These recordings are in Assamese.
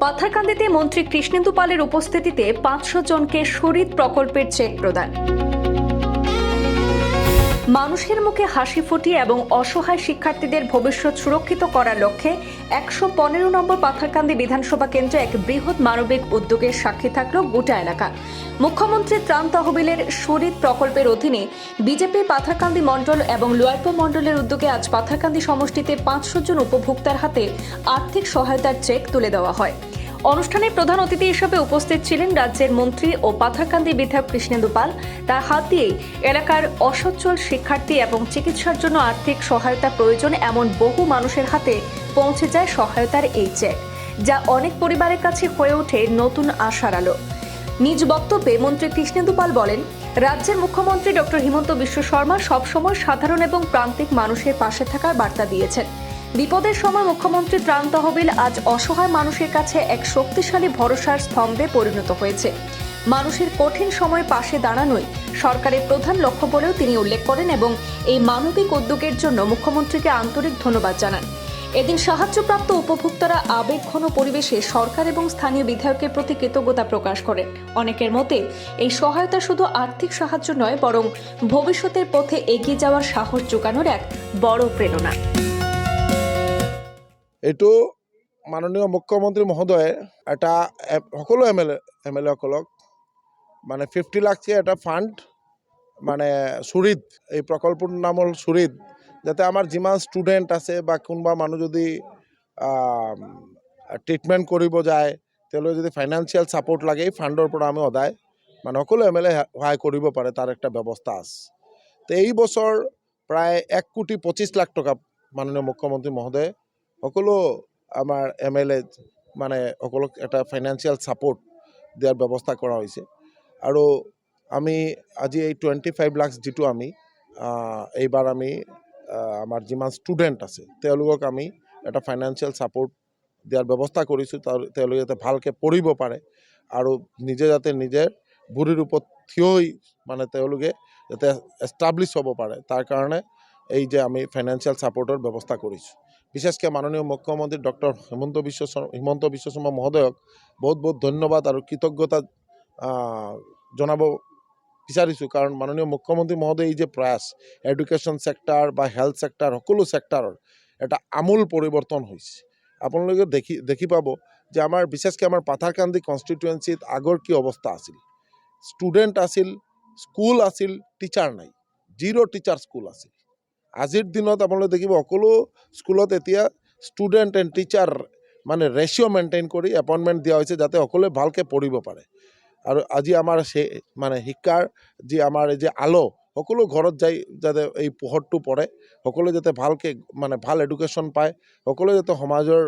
পাথারকান্দিতে মন্ত্রী কৃষ্ণেন্দু পালের উপস্থিতিতে 500 জনকে শরীর প্রকল্পের চেক প্রদান। মানুষের মুখে হাসি ফুটিয়ে এবং অসহায় শিক্ষার্থীদের ভবিষ্যৎ সুরক্ষিত করার লক্ষ্যে 115 নম্বর পাথারকান্দি বিধানসভা কেন্দ্রে এক বৃহৎ মানবিক উদ্যোগের সাক্ষী থাকল গোটা এলাকা। মুখ্যমন্ত্রী ত্রাণ তহবিলের শরীর প্রকল্পের অধীনে বিজেপি পাথারকান্দি মণ্ডল এবং লোয়ারপো মণ্ডলের উদ্যোগে আজ পাথারকান্দি সমষ্টিতে 500 জন উপভোক্তার হাতে আর্থিক সহায়তার চেক তুলে দেওয়া হয়। অনুষ্ঠানে প্রধান অতিথি হিসেবে উপস্থিত ছিলেন রাজ্যের মন্ত্রী ও পাথারকান্দি বিধায়ক কৃষ্ণেন্দু পাল। তার হাত দিয়েই এলাকার অসচ্ছল শিক্ষার্থী এবং চিকিৎসার জন্য আর্থিক সহায়তা প্রয়োজন এমন বহু মানুষের হাতে পৌঁছে যায় সহায়তার এই চেক, যা অনেক পরিবারের কাছে হয়ে ওঠে নতুন আশার আলো। নিজ বক্তব্যে মন্ত্রী কৃষ্ণেন্দু পাল বলেন, রাজ্যের মুখ্যমন্ত্রী ডক্টর হিমন্ত বিশ্ব শর্মা সবসময় সাধারণ এবং প্রান্তিক মানুষের পাশে থাকার বার্তা দিয়েছেন। বিপদের সময় মুখ্যমন্ত্রী ত্রাণ তহবিল আজ অসহায় মানুষের কাছে এক শক্তিশালী ভরসার স্তম্ভে পরিণত হয়েছে। মানুষের কঠিন সময় পাশে দাঁড়ানোই সরকারের প্রধান লক্ষ্য বলেও তিনি উল্লেখ করেন এবং এই মানবিক উদ্যোগের জন্য মুখ্যমন্ত্রীকে আন্তরিক ধন্যবাদ জানান। এদিন সাহায্যপ্রাপ্ত উপভোক্তারা আবেগঘন পরিবেশে সরকার এবং স্থানীয় বিধায়কের প্রতি কৃতজ্ঞতা প্রকাশ করেন। অনেকের মতে এই সহায়তা শুধু আর্থিক সাহায্য নয়, বরং ভবিষ্যতের পথে এগিয়ে যাওয়ার সাহস জোগানোর এক বড় প্রেরণা। এইটো মাননীয় মুখ্যমন্ত্ৰী মহোদয়ে এটা সকলো এম এল এ সকলক মানে 50 লাখকে এটা ফাণ্ড মানে চুৰিত, এই প্ৰকল্পৰ নাম হ'ল চুৰিত, যাতে আমাৰ যিমান ষ্টুডেণ্ট আছে বা কোনোবা মানুহ যদি ট্ৰিটমেণ্ট কৰিব যায়, তেওঁলোকে যদি ফাইনেন্সিয়েল ছাপোৰ্ট লাগে, এই ফাণ্ডৰ পৰা আমি সদায় মানে সকলো এম এল এ সহায় কৰিব পাৰে, তাৰ একটা ব্যৱস্থা আছে। তো এই বছৰ প্ৰায় 1,25,00,000 টকা মাননীয় মুখ্যমন্ত্ৰী মহোদয়ে সকলো আমাৰ এম এল এ মানে সকলক এটা ফাইনেন্সিয়েল ছাপোৰ্ট দিয়াৰ ব্যৱস্থা কৰা হৈছে। আৰু আমি আজি এই 25 লাখ যিটো আমি এইবাৰ আমি আমাৰ যিমান ষ্টুডেণ্ট আছে তেওঁলোকক আমি এটা ফাইনেন্সিয়েল ছাপোৰ্ট দিয়াৰ ব্যৱস্থা কৰিছোঁ, তেওঁলোকে যাতে ভালকৈ পঢ়িব পাৰে আৰু নিজে যাতে নিজে ভৰিৰ ওপৰত থিয় হৈ মানে তেওঁলোকে যাতে এষ্টাব্লিছ হ'ব পাৰে, তাৰ কাৰণে এই যে আমি ফাইনেন্সিয়েল ছাপোৰ্টৰ ব্যৱস্থা কৰিছোঁ। বিশেষকৈ মাননীয় মুখ্যমন্ত্ৰী ডক্টৰ হিমন্ত বিশ্ব শৰ্মা মহোদয়ক বহুত বহুত ধন্যবাদ আৰু কৃতজ্ঞতা জনাব বিচাৰিছোঁ, কাৰণ মাননীয় মুখ্যমন্ত্ৰী মহোদয় এই যে প্ৰয়াস এডুকেশ্যন ছেক্টৰ বা হেল্থ ছেক্টৰ সকলো ছেক্টৰৰ এটা আমূল পৰিৱৰ্তন হৈছে। আপোনালোকে দেখি পাব যে আমাৰ বিশেষকৈ আমাৰ পাথাৰকান্দি কনষ্টিটুৱেঞ্চিত আগৰ কি অৱস্থা আছিল। ষ্টুডেণ্ট আছিল, স্কুল আছিল, টিচাৰ নাই, 0 টিচাৰ স্কুল আছিল। আজিৰ দিনত আপোনালোকে দেখিব সকলো স্কুলত এতিয়া ষ্টুডেণ্ট এণ্ড টিচাৰ মানে ৰেচিঅ' মেইনটেইন কৰি এপইণ্টমেণ্ট দিয়া হৈছে, যাতে সকলোৱে ভালকৈ পঢ়িব পাৰে। আৰু আজি আমাৰ মানে শিক্ষাৰ যি আমাৰ এই যে আলো, সকলো ঘৰত যাই যাতে এই পোহৰটো পৰে, সকলোৱে যাতে ভালকৈ মানে ভাল এডুকেশ্যন পায়, সকলোৱে যাতে সমাজৰ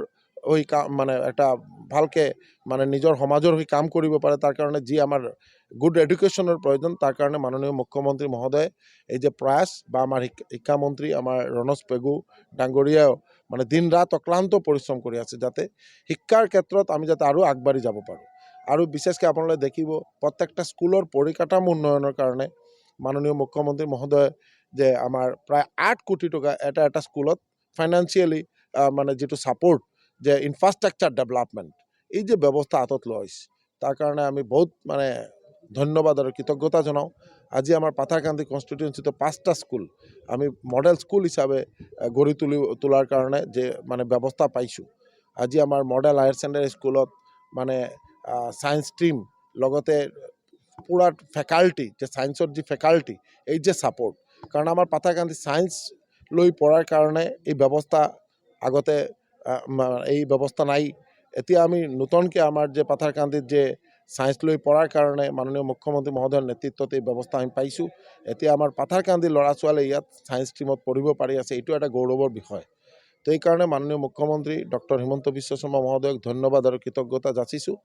হৈ মানে এটা ভালকৈ মানে নিজৰ সমাজৰ হৈ কাম কৰিব পাৰে, তাৰ কাৰণে যি আমাৰ গুড এডুকেশ্যনৰ প্ৰয়োজন, তাৰ কাৰণে মাননীয় মুখ্যমন্ত্ৰী মহোদয়ে এই যে প্ৰয়াস বা আমাৰ শিক্ষামন্ত্ৰী আমাৰ ৰণোজ পেগু ডাঙৰীয়াও মানে দিন ৰাত অক্লান্ত পৰিশ্ৰম কৰি আছে, যাতে শিক্ষাৰ ক্ষেত্ৰত আমি যাতে আৰু আগবাঢ়ি যাব পাৰোঁ। আৰু বিশেষকৈ আপোনালোকে দেখিব প্ৰত্যেকটা স্কুলৰ পৰিকাঠামো উন্নয়নৰ কাৰণে মাননীয় মুখ্যমন্ত্ৰী মহোদয়ে যে আমাৰ প্ৰায় 8 কোটি টকা এটা স্কুলত ফাইনেন্সিয়েলি মানে যিটো ছাপোৰ্ট যে ইনফ্ৰাষ্ট্ৰাকচাৰ ডেভেলপমেণ্ট, এই যে ব্যৱস্থা হাতত লোৱা হৈছে, তাৰ কাৰণে আমি বহুত মানে ধন্যবাদ আৰু কৃতজ্ঞতা জনাওঁ। আজি আমাৰ পাথাৰকান্দি কনষ্টিটুৱেঞ্চিটো 5টা স্কুল আমি মডেল স্কুল হিচাপে গঢ়ি তোলাৰ কাৰণে যে মানে ব্যৱস্থা পাইছোঁ। আজি আমাৰ মডেল হায়াৰ ছেকেণ্ডেৰী স্কুলত মানে ছায়েন্স ষ্ট্ৰীম লগতে পুৰা ফেকাল্টি যে ছায়েন্সৰ যি ফেকাল্টি, এই যে ছাপোৰ্ট, কাৰণ আমাৰ পাথাৰকান্দি ছায়েন্স লৈ পঢ়াৰ কাৰণে এই ব্যৱস্থা আগতে এই ব্যৱস্থা নাই। এতিয়া আমি নতুনকৈ আমাৰ যে পাথাৰকান্দিত যে ছায়েন্স লৈ পঢ়াৰ কাৰণে মাননীয় মুখ্যমন্ত্ৰী মহোদয়ৰ নেতৃত্বত এই ব্যৱস্থা আমি পাইছোঁ। এতিয়া আমাৰ পাথাৰকান্দি ল'ৰা ছোৱালীয়ে ইয়াত ছায়েন্স ষ্ট্ৰীমত পঢ়িব পাৰি আছে, এইটো এটা গৌৰৱৰ বিষয়। তো এইকাৰণে মাননীয় মুখ্যমন্ত্ৰী ডক্টৰ হিমন্ত বিশ্ব শৰ্মা মহোদয়ক ধন্যবাদ আৰু কৃতজ্ঞতা যাচিছোঁ।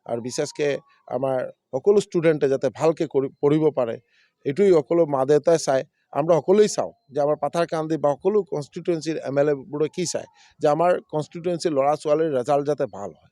আৰু বিশেষকৈ আমাৰ সকলো ষ্টুডেণ্টে যাতে ভালকৈ পঢ়িব পাৰে, এইটোৱেই সকলো মা দেউতাই চায়, আমৰা সকলেই চাওঁ যে আমাৰ পাথাৰকান্দি বা সকলো কনষ্টিটুৱেঞ্চিৰ এম এল এবোৰে কি চায় যে আমাৰ কনষ্টিটুৱেঞ্চিৰ ল'ৰা ছোৱালীৰ ৰেজাল্ট যাতে ভাল হয়।